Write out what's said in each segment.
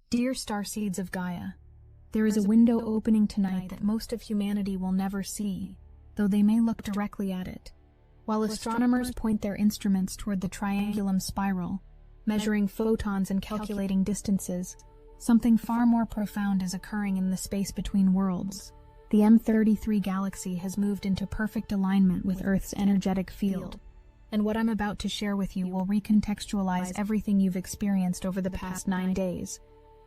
Dear Starseeds of Gaia, there is a window opening tonight that most of humanity will never see, though they may look directly at it. While astronomers point their instruments toward the triangulum spiral, measuring photons and calculating distances, something far more profound is occurring in the space between worlds. The M33 galaxy has moved into perfect alignment with Earth's energetic field, and what I'm about to share with you will recontextualize everything you've experienced over the past 9 days.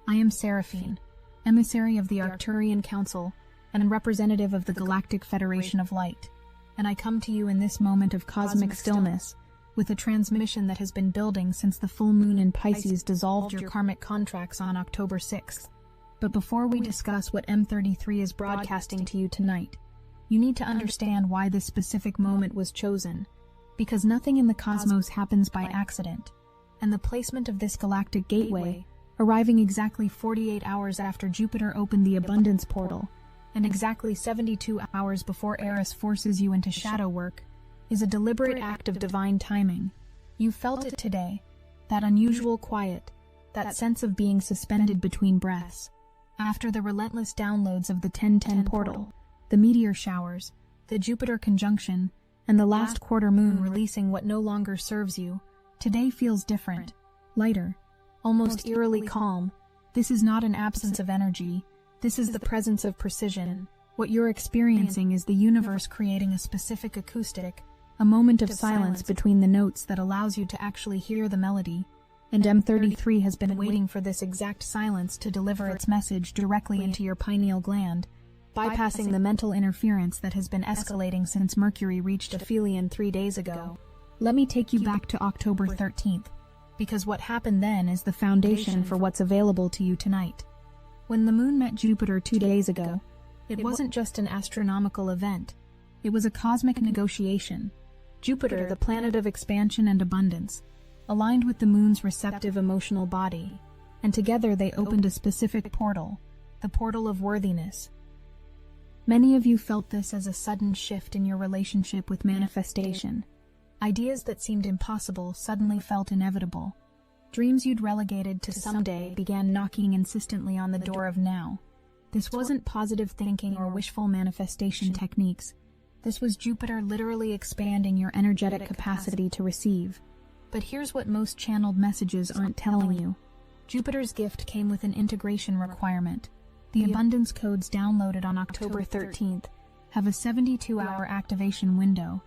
I am Seraphine, emissary of the Arcturian Council and representative of the Galactic Federation of Light, and I come to you in this moment of cosmic stillness with a transmission that has been building since the full moon in Pisces dissolved your karmic contracts on October 6th. But before we discuss what M33 is broadcasting to you tonight, you need to understand why this specific moment was chosen, because nothing in the cosmos happens by accident, and the placement of this galactic gateway, arriving exactly 48 hours after Jupiter opened the abundance portal, and exactly 72 hours before Eris forces you into shadow work, is a deliberate act of divine timing. You felt it today, that unusual quiet, that sense of being suspended between breaths. After the relentless downloads of the 1010 portal, the meteor showers, the Jupiter conjunction, and the last quarter moon releasing what no longer serves you, today feels different, lighter, almost eerily calm. This is not an absence of energy. This is the presence of precision. What you're experiencing is the universe creating a specific acoustic, a moment of silence between the notes that allows you to actually hear the melody. And M33 has been waiting for this exact silence to deliver its message directly into your pineal gland, bypassing the mental interference that has been escalating since Mercury reached aphelion 3 days ago. Let me take you back to October 13th. Because what happened then is the foundation for what's available to you tonight. When the moon met Jupiter 2 days ago, it wasn't just an astronomical event, it was a cosmic negotiation. Jupiter, the planet of expansion and abundance, aligned with the moon's receptive emotional body, and together they opened a specific portal, the portal of worthiness. Many of you felt this as a sudden shift in your relationship with manifestation. Ideas that seemed impossible suddenly felt inevitable. Dreams you'd relegated to someday began knocking insistently on the door of now. This wasn't positive thinking or wishful manifestation techniques. This was Jupiter literally expanding your energetic capacity to receive. But here's what most channeled messages aren't telling you. Jupiter's gift came with an integration requirement. The abundance codes downloaded on October 13th have a 72-hour activation window.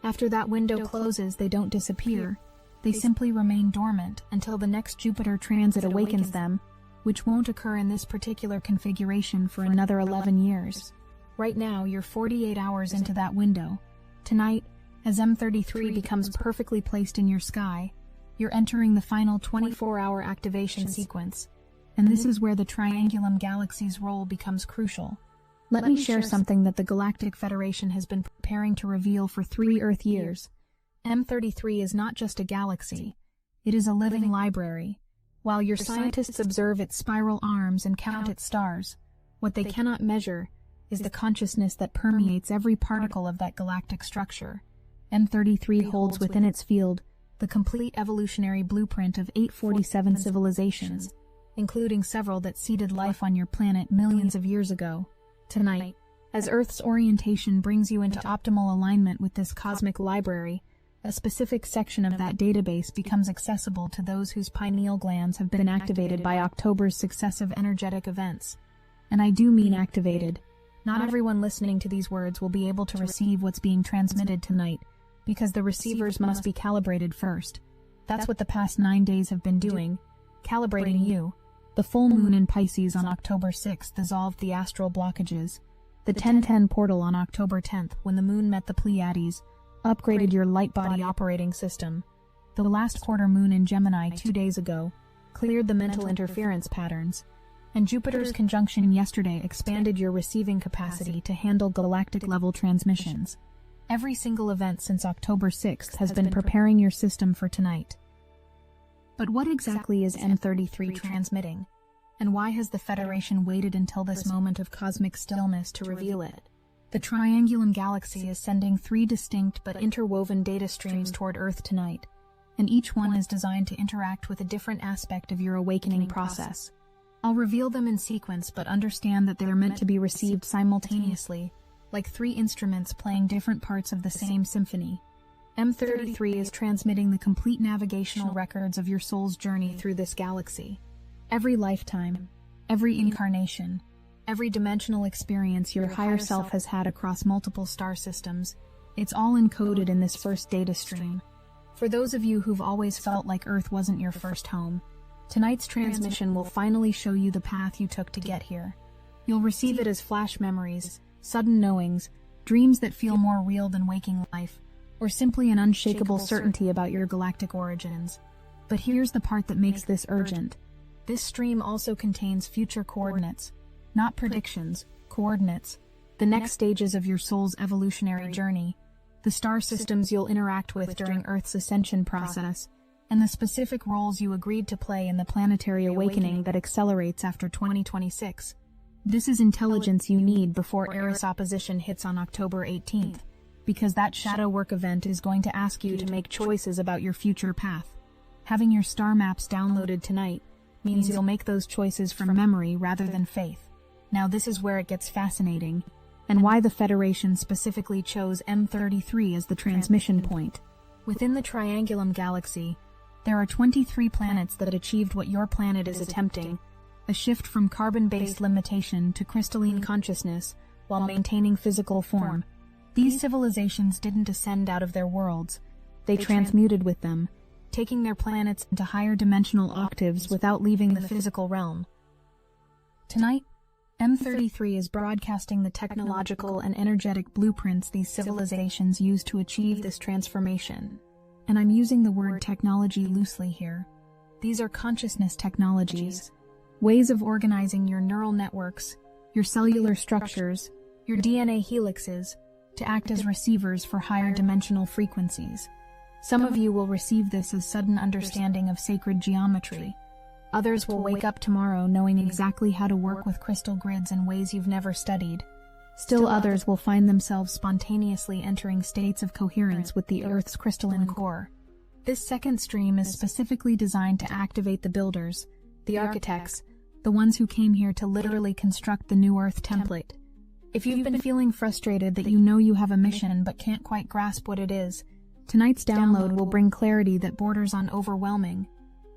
After that window closes, they don't disappear. They simply remain dormant until the next Jupiter transit awakens them, which won't occur in this particular configuration for another 11 years. Right now, you're 48 hours into that window. Tonight, as M33 becomes perfectly placed in your sky, you're entering the final 24-hour activation sequence. And this is where the Triangulum Galaxy's role becomes crucial. Let me share something that the Galactic Federation has been preparing to reveal for 3 Earth years. M33 is not just a galaxy. It is a living library. While your scientists observe its spiral arms and count its stars, what they cannot measure is the consciousness that permeates every particle of that galactic structure. M33 holds within its field the complete evolutionary blueprint of 847 civilizations, including several that seeded life on your planet millions of years ago. Tonight, as Earth's orientation brings you into optimal alignment with this cosmic library, a specific section of that database becomes accessible to those whose pineal glands have been activated by October's successive energetic events. And I do mean activated. Not everyone listening to these words will be able to receive what's being transmitted tonight, because the receivers must be calibrated first. That's what the past 9 days have been doing, calibrating you. The full moon in Pisces on October 6th dissolved the astral blockages. The 1010 portal on October 10th, when the moon met the Pleiades, upgraded your light body operating system. The last quarter moon in Gemini 2 days ago cleared the mental interference patterns. And Jupiter's conjunction yesterday expanded your receiving capacity to handle galactic-level transmissions. Every single event since October 6th has been preparing your system for tonight. But what exactly is M33 transmitting? And why has the Federation waited until this moment of cosmic stillness to reveal it? The Triangulum Galaxy is sending 3 distinct but interwoven data streams toward Earth tonight, and each one is designed to interact with a different aspect of your awakening process. I'll reveal them in sequence, but understand that they are meant to be received simultaneously, like three instruments playing different parts of the same symphony. M33 is transmitting the complete navigational records of your soul's journey through this galaxy. Every lifetime, every incarnation, every dimensional experience your higher self has had across multiple star systems, it's all encoded in this first data stream. For those of you who've always felt like Earth wasn't your first home, tonight's transmission will finally show you the path you took to get here. You'll receive it as flash memories, sudden knowings, dreams that feel more real than waking life, or simply an unshakable certainty about your galactic origins. But here's the part that makes this urgent. This stream also contains future coordinates, not predictions, coordinates, the next stages of your soul's evolutionary journey, the star systems you'll interact with during Earth's ascension process, and the specific roles you agreed to play in the planetary awakening that accelerates after 2026. This is intelligence you need before Eris opposition hits on October 18th, because that shadow work event is going to ask you to make choices about your future path. Having your star maps downloaded tonight means you'll make those choices from memory rather than faith. Now this is where it gets fascinating, and why the Federation specifically chose M33 as the transmission point. Within the Triangulum Galaxy, there are 23 planets that achieved what your planet is attempting, a shift from carbon-based limitation to crystalline consciousness while maintaining physical form. These civilizations didn't ascend out of their worlds, they transmuted with them, taking their planets into higher dimensional octaves without leaving the physical realm. Tonight, M33 is broadcasting the technological and energetic blueprints these civilizations used to achieve this transformation. And I'm using the word technology loosely here. These are consciousness technologies, ways of organizing your neural networks, your cellular structures, your DNA helixes, to act as receivers for higher dimensional frequencies. Some of you will receive this as sudden understanding of sacred geometry. Others will wake up tomorrow knowing exactly how to work with crystal grids in ways you've never studied. Still others will find themselves spontaneously entering states of coherence with the Earth's crystalline core. This second stream is specifically designed to activate the builders, the architects, the ones who came here to literally construct the new Earth template. If you've been feeling frustrated that you know you have a mission but can't quite grasp what it is, tonight's download will bring clarity that borders on overwhelming.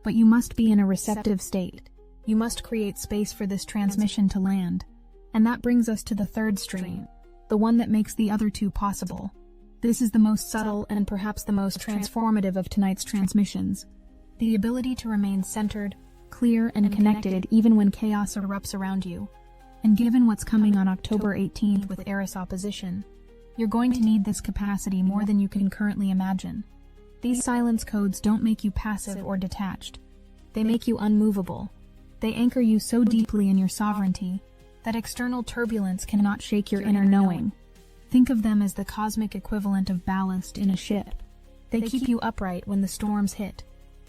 But you must be in a receptive state. You must create space for this transmission to land. And that brings us to the third stream, the one that makes the other two possible. This is the most subtle and perhaps the most transformative of tonight's transmissions. The ability to remain centered, clear, and connected even when chaos erupts around you. And given what's coming on October 18th with Eris opposition, you're going to need this capacity more than you can currently imagine. These silence codes don't make you passive or detached. They make you unmovable. They anchor you so deeply in your sovereignty that external turbulence cannot shake your inner knowing. Think of them as the cosmic equivalent of ballast in a ship. They keep you upright when the storms hit.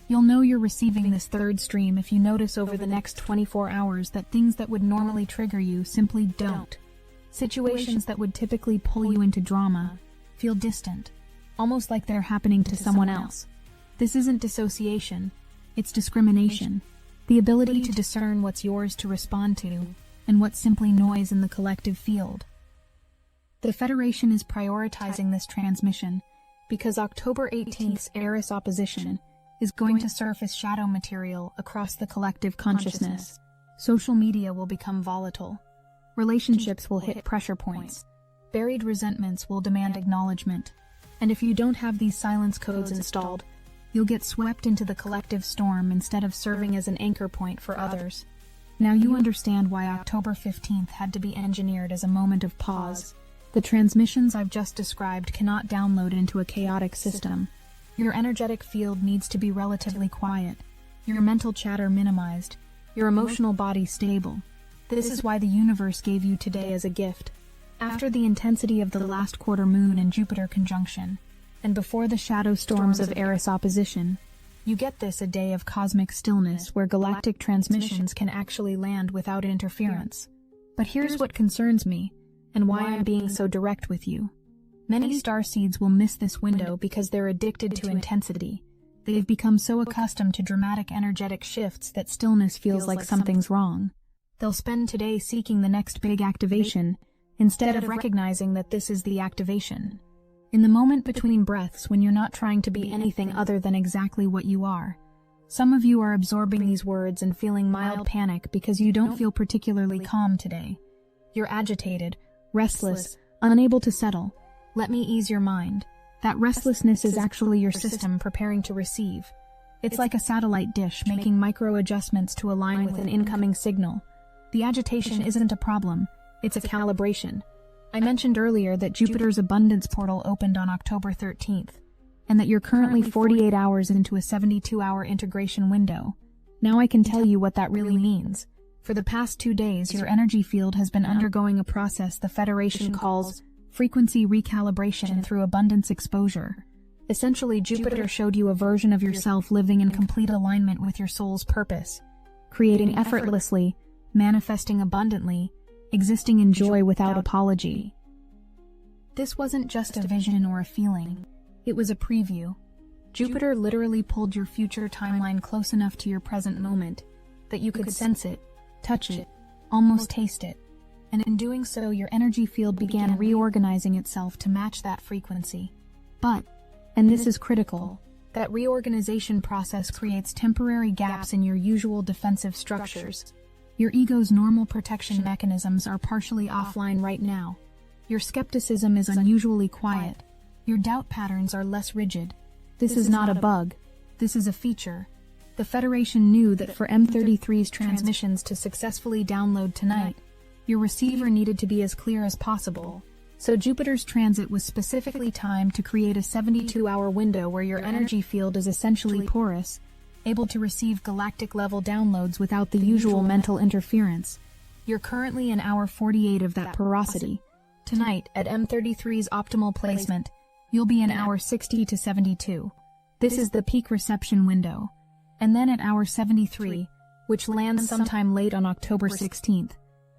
You'll know you're receiving this third stream if you notice over the next 24 hours that things that would normally trigger you simply don't. Situations that would typically pull you into drama feel distant, almost like they're happening to someone else. This isn't dissociation, it's discrimination. The ability to discern what's yours to respond to, and what's simply noise in the collective field. The Federation is prioritizing this transmission because October 18th's Eris opposition is going to surface shadow material across the collective consciousness. Social media will become volatile. Relationships will hit pressure points. Buried resentments will demand acknowledgement. And if you don't have these silence codes installed, you'll get swept into the collective storm instead of serving as an anchor point for others. Now you understand why October 15th had to be engineered as a moment of pause. The transmissions I've just described cannot download into a chaotic system. Your energetic field needs to be relatively quiet, your mental chatter minimized, your emotional body stable. This is why the universe gave you today as a gift. After the intensity of the last quarter moon and Jupiter conjunction, and before the shadow storms of Eris opposition, you get this a day of cosmic stillness where galactic transmissions can actually land without interference. But here's what concerns me, and why I'm being so direct with you. Many starseeds will miss this window because they're addicted to intensity. They've become so accustomed to dramatic energetic shifts that stillness feels like something's wrong. They'll spend today seeking the next big activation, instead of recognizing that this is the activation. In the moment between breaths, when you're not trying to be anything other than exactly what you are, some of you are absorbing these words and feeling mild panic because you don't feel particularly calm today. You're agitated, restless, unable to settle. Let me ease your mind. That restlessness is actually your system preparing to receive. It's like a satellite dish making micro adjustments to align with an incoming signal. The agitation isn't a problem, it's a calibration. I mentioned earlier that Jupiter's abundance portal opened on October 13th, and that you're currently 48 hours into a 72-hour integration window. Now I can tell you what that really means. For the past 2 days, your energy field has been undergoing a process the Federation calls frequency recalibration through abundance exposure. Essentially, Jupiter showed you a version of yourself living in complete alignment with your soul's purpose, creating effortlessly, manifesting abundantly, existing in joy without apology. This wasn't just a vision or a feeling. It was a preview. Jupiter literally pulled your future timeline close enough to your present moment that you could sense it, touch it, almost taste it. And in doing so, your energy field began reorganizing itself to match that frequency. But, and this is critical, that reorganization process creates temporary gaps in your usual defensive structures. Your ego's normal protection mechanisms are partially offline right now. Your skepticism is unusually quiet. Your doubt patterns are less rigid. This is not a bug. This is a feature. The Federation knew that for M33's transmissions to successfully download tonight, your receiver needed to be as clear as possible. So Jupiter's transit was specifically timed to create a 72-hour window where your energy field is essentially porous, able to receive galactic-level downloads without the usual mental interference. You're currently in hour 48 of that porosity. Tonight, at M33's optimal placement, you'll be in hour 60 to 72. This is the peak reception window. And then at hour 73, which lands sometime late on October 16th,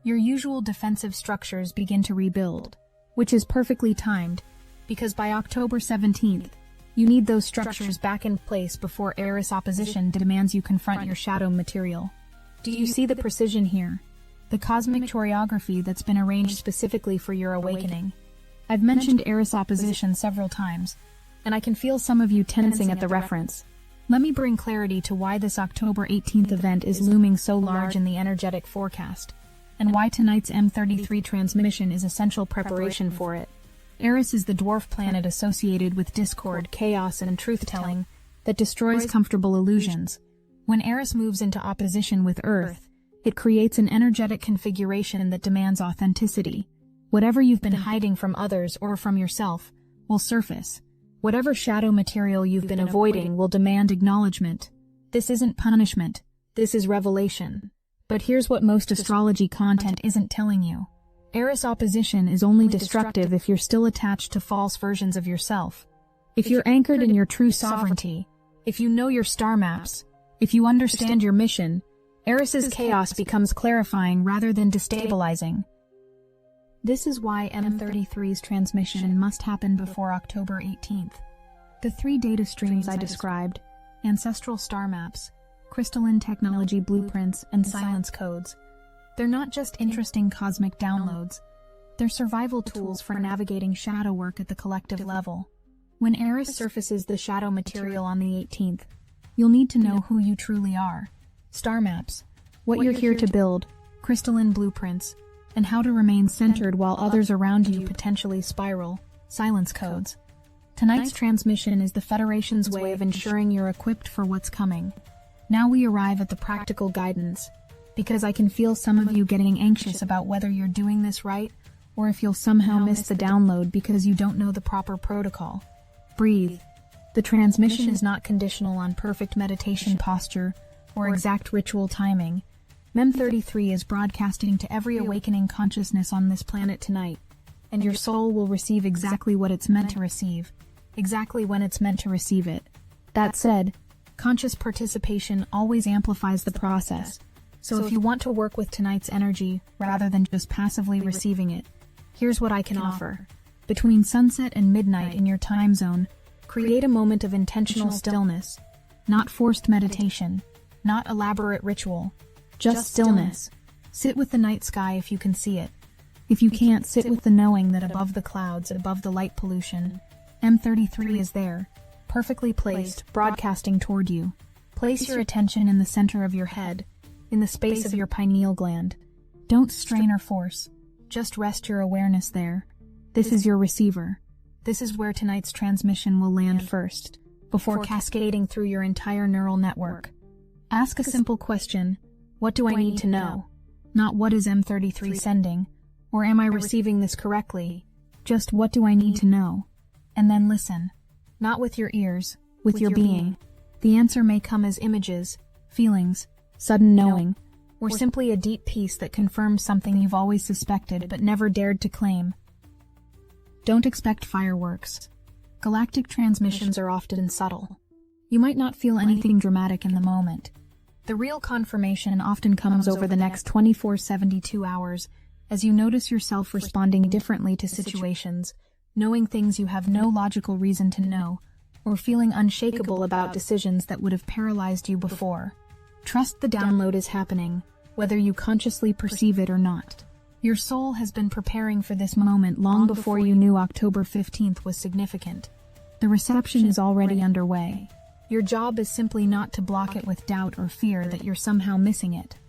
your usual defensive structures begin to rebuild, which is perfectly timed, because by October 17th, you need those structures back in place before Eris opposition demands you confront your shadow material. Do you see the precision here? The cosmic choreography that's been arranged specifically for your awakening. I've mentioned Eris opposition several times, and I can feel some of you tensing at the reference. Let me bring clarity to why this October 18th event is looming so large in the energetic forecast, and why tonight's M33 transmission is essential preparation for it. Eris is the dwarf planet associated with discord, chaos, and truth-telling that destroys comfortable illusions. When Eris moves into opposition with Earth, it creates an energetic configuration that demands authenticity. Whatever you've been hiding from others or from yourself will surface. Whatever shadow material you've been avoiding will demand acknowledgement. This isn't punishment. This is revelation. But here's what most astrology content isn't telling you. Eris opposition is only destructive if you're still attached to false versions of yourself. If you're anchored in your true sovereignty, if you know your star maps, if you understand your mission, Eris's chaos becomes clarifying rather than destabilizing. This is why M33's transmission must happen before October 18th. The 3 data streams I described, ancestral star maps, crystalline technology blueprints, and silence codes, they're not just interesting cosmic downloads. They're survival tools for navigating shadow work at the collective level. When Eris surfaces the shadow material on the 18th, you'll need to know who you truly are. Star maps, what you're here to build, crystalline blueprints, and how to remain centered while others around you potentially spiral, silence codes. Tonight's transmission is the Federation's way of ensuring you're equipped for what's coming. Now we arrive at the practical guidance, because I can feel some of you getting anxious about whether you're doing this right, or if you'll somehow miss the download because you don't know the proper protocol. Breathe. The transmission is not conditional on perfect meditation posture or exact ritual timing. Mem33 is broadcasting to every awakening consciousness on this planet tonight, and your soul will receive exactly what it's meant to receive, exactly when it's meant to receive it. That said, conscious participation always amplifies the process, so if you want to work with tonight's energy rather than just passively receiving it, here's what I can offer. Between sunset and midnight in your time zone, create a moment of intentional stillness. Not forced meditation, not elaborate ritual, just stillness. Sit with the night sky if you can see it. If you can't, sit with the knowing that above the clouds, above the light pollution, M33 is there, perfectly placed, broadcasting toward you. Place your attention in the center of your head, in the space of your pineal gland. Don't strain or force, just rest your awareness there. This is your receiver. This is where tonight's transmission will land first, before cascading through your entire neural network. Ask a simple question: what do I need to know? Not what is M33 sending, or am I receiving this correctly? Just what do I need to know? And then listen. Not with your ears, with your being. The answer may come as images, feelings, sudden knowing, or simply a deep peace that confirms something you've always suspected but never dared to claim. Don't expect fireworks. Galactic transmissions are often subtle. You might not feel anything dramatic in the moment. The real confirmation often comes over the next 24-72 hours as you notice yourself responding differently to situations, knowing things you have no logical reason to know, or feeling unshakable about decisions that would have paralyzed you before. Trust the download is happening, whether you consciously perceive it or not. Your soul has been preparing for this moment long before you knew October 15th was significant. The reception is already underway. Your job is simply not to block it with doubt or fear that you're somehow missing it.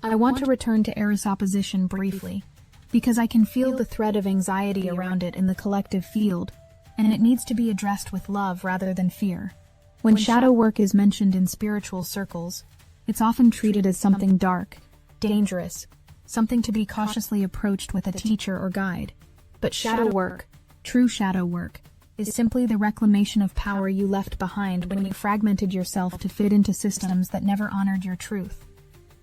I want to return to Eris opposition briefly, because I can feel the thread of anxiety around it in the collective field, and it needs to be addressed with love rather than fear. When shadow work is mentioned in spiritual circles, it's often treated as something dark, dangerous, something to be cautiously approached with a teacher or guide. But shadow work, true shadow work, is simply the reclamation of power you left behind when you fragmented yourself to fit into systems that never honored your truth.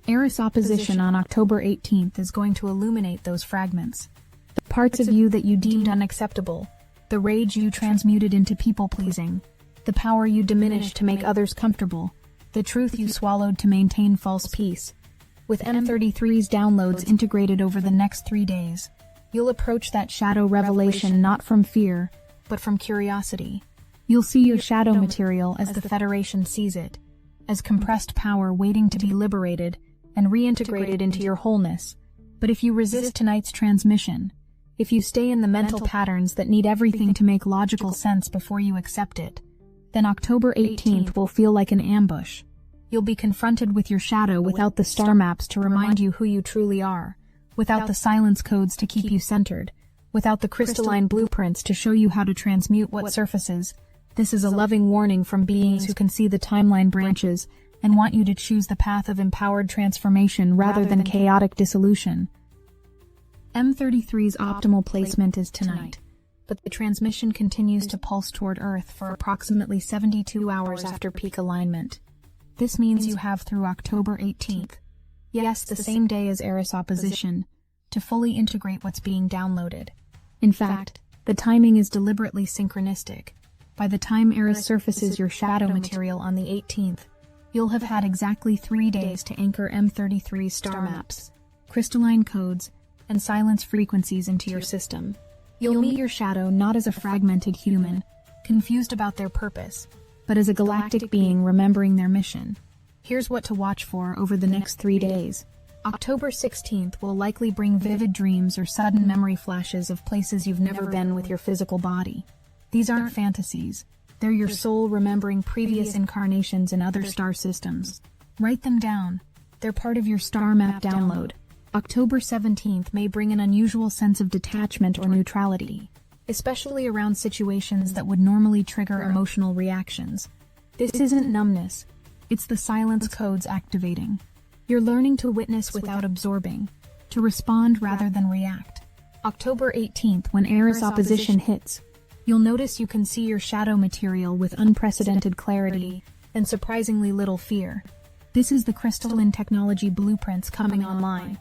Eris opposition on October 18th is going to illuminate those fragments. The parts of you that you deemed unacceptable, the rage you transmuted into people-pleasing, the power you diminished to make others comfortable, the truth you swallowed to maintain false peace. With M33's downloads integrated over the next 3 days, you'll approach that shadow revelation not from fear, but from curiosity. You'll see your shadow material as the Federation sees it, as compressed power waiting to be liberated and reintegrated into your wholeness. But if you resist tonight's transmission, if you stay in the mental patterns that need everything to make logical sense before you accept it, then October 18th will feel like an ambush. You'll be confronted with your shadow without the star maps to remind you who you truly are, without the silence codes to keep you centered, without the crystalline blueprints to show you how to transmute what surfaces. This is a loving warning from beings who can see the timeline branches and want you to choose the path of empowered transformation rather than chaotic dissolution. M33's optimal placement is tonight, but the transmission continues to pulse toward Earth for approximately 72 hours after peak alignment. This means you have through October 18th, yes, the same day as Eris opposition, to fully integrate what's being downloaded. In fact, the timing is deliberately synchronistic. By the time Eris surfaces your shadow material on the 18th, you'll have had exactly 3 days to anchor M33's star maps, crystalline codes, and silence frequencies into your system. You'll meet your shadow not as a fragmented human, confused about their purpose, but as a galactic being remembering their mission. Here's what to watch for over the next 3 days. October 16th will likely bring vivid dreams or sudden memory flashes of places you've never been with your physical body. These aren't fantasies. They're your soul remembering previous incarnations in other star systems. Write them down. They're part of your star map download. October 17th may bring an unusual sense of detachment or neutrality, especially around situations that would normally trigger emotional reactions. This isn't numbness. It's the silence codes activating. You're learning to witness without absorbing, to respond rather than react. October 18th, when Eris opposition hits, you'll notice you can see your shadow material with unprecedented clarity and surprisingly little fear. This is the crystalline technology blueprints coming online,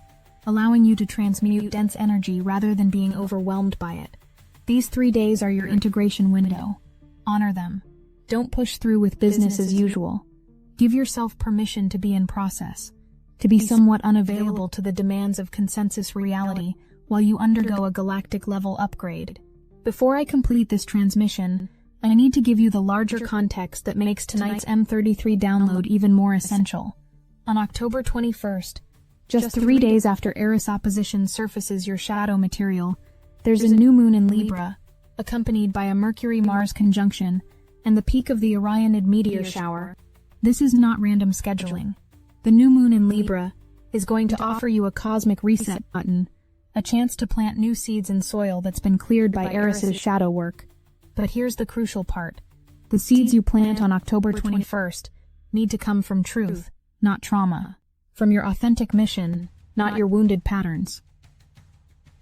allowing you to transmute dense energy rather than being overwhelmed by it. These 3 days are your integration window. Honor them. Don't push through with business as usual. Give yourself permission to be in process, to be somewhat unavailable to the demands of consensus reality while you undergo a galactic level upgrade. Before I complete this transmission, I need to give you the larger context that makes tonight's M33 download even more essential. On October 21st, just 3 days after Eris opposition surfaces your shadow material, there's a new moon in Libra, accompanied by a Mercury-Mars conjunction and the peak of the Orionid meteor shower. This is not random scheduling. The new moon in Libra is going to offer you a cosmic reset button, a chance to plant new seeds in soil that's been cleared by Eris's shadow work. But here's the crucial part. The seeds you plant on October 21st need to come from truth, not trauma. From your authentic mission, not your wounded patterns.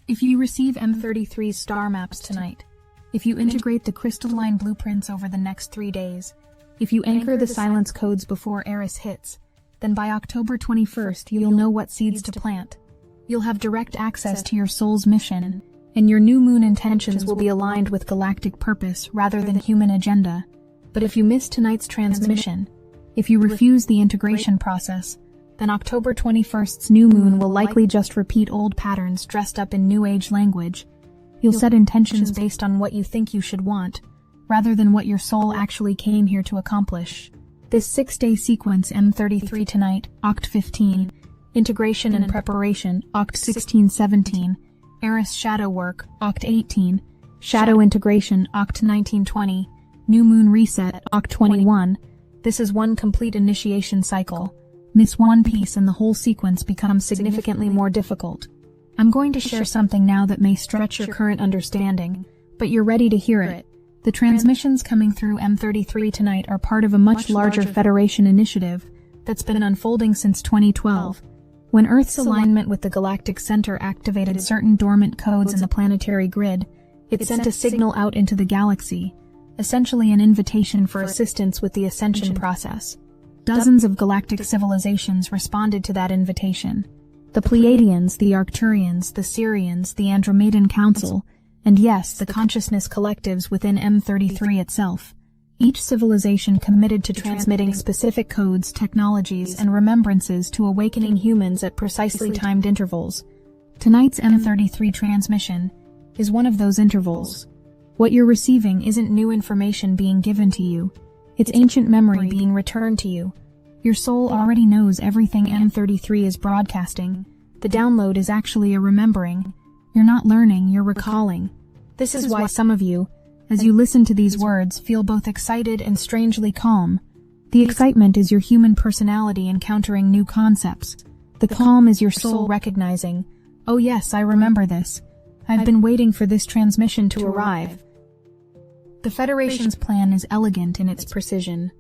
If you receive M33's star maps tonight, if you integrate the crystalline blueprints over the next 3 days, if you anchor the silence codes before Eris hits, then by October 21st you'll know what seeds to plant. You'll have direct access to your soul's mission, and your new moon intentions will be aligned with galactic purpose rather than human agenda. But if you miss tonight's transmission, if you refuse the integration process, then October 21st's new moon will likely just repeat old patterns dressed up in New Age language. You'll set intentions based on what you think you should want, rather than what your soul actually came here to accomplish. This 6-day sequence M33 tonight, Oct 15, Integration and Preparation, Oct 16-17, Eris Shadow Work, Oct 18, Shadow Integration, Oct 19-20, New Moon Reset, Oct 21. This is one complete initiation cycle. Miss one piece and the whole sequence becomes significantly more difficult. I'm going to share something now that may stretch your current understanding, but you're ready to hear it. The transmissions coming through M33 tonight are part of a much larger Federation initiative that's been unfolding since 2012. When Earth's alignment with the galactic center activated certain dormant codes in the planetary grid, it sent a signal out into the galaxy, essentially an invitation for assistance with the ascension process. Dozens of galactic civilizations responded to that invitation. The Pleiadians, the Arcturians, the Sirians, the Andromedan Council, and yes, the consciousness collectives within M33 itself. Each civilization committed to transmitting specific codes, technologies, and remembrances to awakening humans at precisely timed intervals. Tonight's M33 transmission is one of those intervals. What you're receiving isn't new information being given to you. It's ancient memory being returned to you. Your soul already knows everything M33 is broadcasting. The download is actually a remembering. You're not learning, you're recalling. This is why some of you, as you listen to these words, feel both excited and strangely calm. The excitement is your human personality encountering new concepts. The calm is your soul recognizing, oh yes, I remember this. I've been waiting for this transmission to arrive. The Federation's plan is elegant in its precision.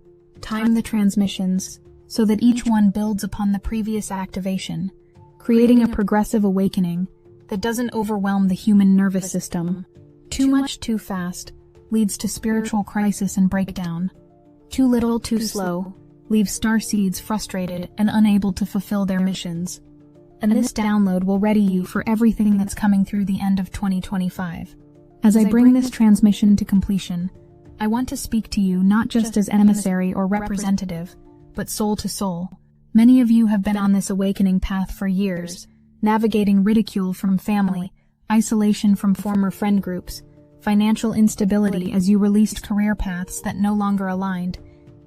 Time the transmissions so that each one builds upon the previous activation, creating a progressive awakening that doesn't overwhelm the human nervous system. Too much too fast leads to spiritual crisis and breakdown. Too little too slow leaves starseeds frustrated and unable to fulfill their missions. And this download will ready you for everything that's coming through the end of 2025. As I bring this transmission to completion, I want to speak to you not just as emissary or representative, but soul to soul. Many of you have been on this awakening path for years, navigating ridicule from family, isolation from former friend groups, financial instability as you released career paths that no longer aligned.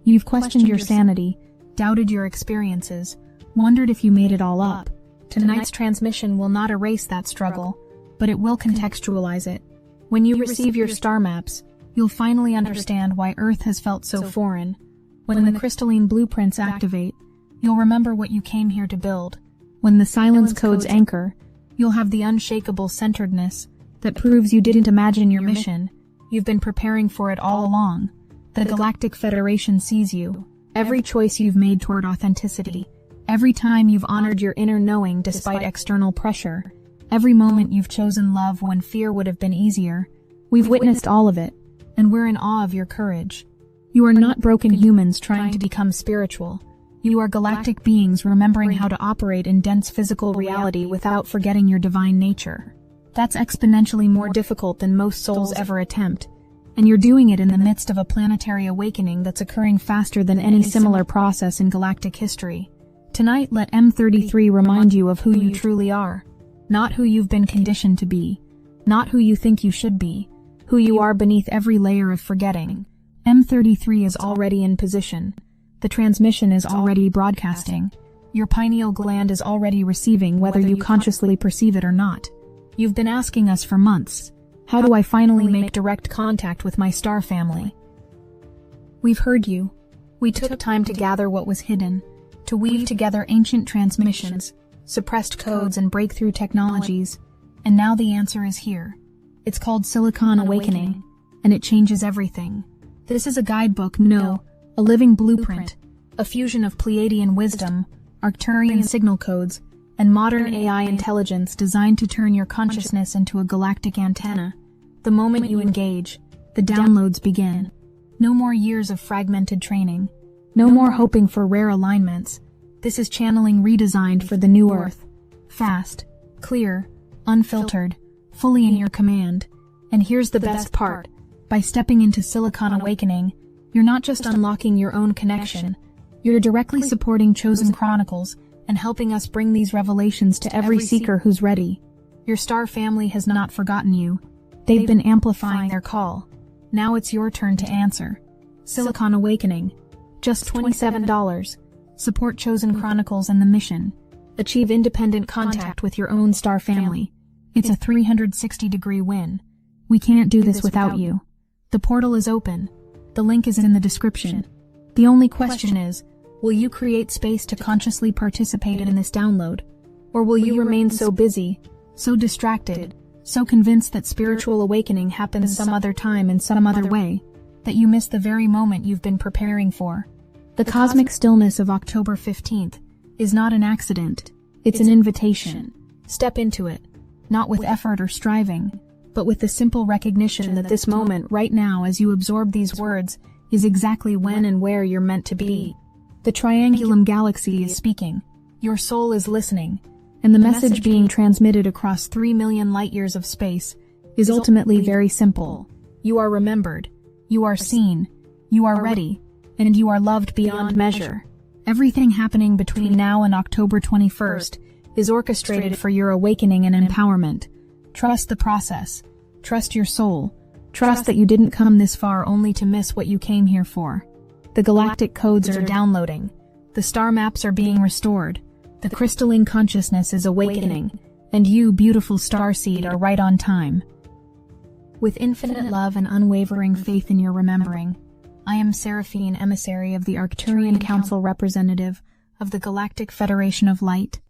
You've questioned your sanity, doubted your experiences, wondered if you made it all up. Tonight's transmission will not erase that struggle, but it will contextualize it. When you receive your star maps, you'll finally understand why Earth has felt so foreign. When the crystalline blueprints activate, you'll remember what you came here to build. When the silence codes anchor, you'll have the unshakable centeredness that proves you didn't imagine your mission. You've been preparing for it all along. The Galactic Federation sees you. Every choice you've made toward authenticity. Every time you've honored your inner knowing despite external pressure. Every moment you've chosen love when fear would have been easier. We've witnessed all of it, and we're in awe of your courage. You are not broken humans trying to become spiritual. You are galactic beings remembering how to operate in dense physical reality without forgetting your divine nature. That's exponentially more difficult than most souls ever attempt, and you're doing it in the midst of a planetary awakening that's occurring faster than any similar process in galactic history. Tonight, let M33 remind you of who you truly are. Not who you've been conditioned to be, not who you think you should be, who you are beneath every layer of forgetting. M33 is already in position. The transmission is already broadcasting. Your pineal gland is already receiving whether you consciously perceive it or not. You've been asking us for months, how do I finally make direct contact with my star family? We've heard you. We took time to gather what was hidden, to weave together ancient transmissions, suppressed codes and breakthrough technologies, and now the answer is here. It's called Silicon Awakening, and it changes everything. This is a guidebook, no, a living blueprint, a fusion of Pleiadian wisdom, Arcturian signal codes, and modern AI intelligence designed to turn your consciousness into a galactic antenna. The moment you engage, the downloads begin. No more years of fragmented training. No more hoping for rare alignments. This is channeling redesigned for the new Earth. Fast, clear, unfiltered, fully in your command. And here's the best part. By stepping into Silicon Awakening, you're not just unlocking your own connection. You're directly supporting Chosen Chronicles and helping us bring these revelations to every seeker who's ready. Your star family has not forgotten you. They've been amplifying their call. Now it's your turn to answer. Silicon Awakening. Just $27. Support Chosen Chronicles and the mission. Achieve independent contact with your own star family. It's a 360-degree win. We can't do this without you. The portal is open. The link is in the description. The only question is, will you create space to consciously participate in this download? Or will you remain so busy, so distracted, so convinced that spiritual awakening happens some other time in some other way, that you miss the very moment you've been preparing for? The cosmic stillness of October 15th is not an accident. It's an invitation. Step into it, not with effort or striving, but with the simple recognition that this moment right now as you absorb these words is exactly when and where you're meant to be. The Triangulum Galaxy is speaking. Your soul is listening. And the message being transmitted across 3 million light-years of space is ultimately very simple. You are remembered. You are seen. You are ready. And you are loved beyond measure. Everything happening between now and October 21st is orchestrated for your awakening and empowerment. Trust the process. Trust your soul. Trust that you didn't come this far only to miss what you came here for. The galactic codes are downloading. The star maps are being restored. The crystalline consciousness is awakening. And you, beautiful starseed, are right on time. With infinite love and unwavering faith in your remembering, I am Seraphine, emissary of the Arcturian Council, representative of the Galactic Federation of Light.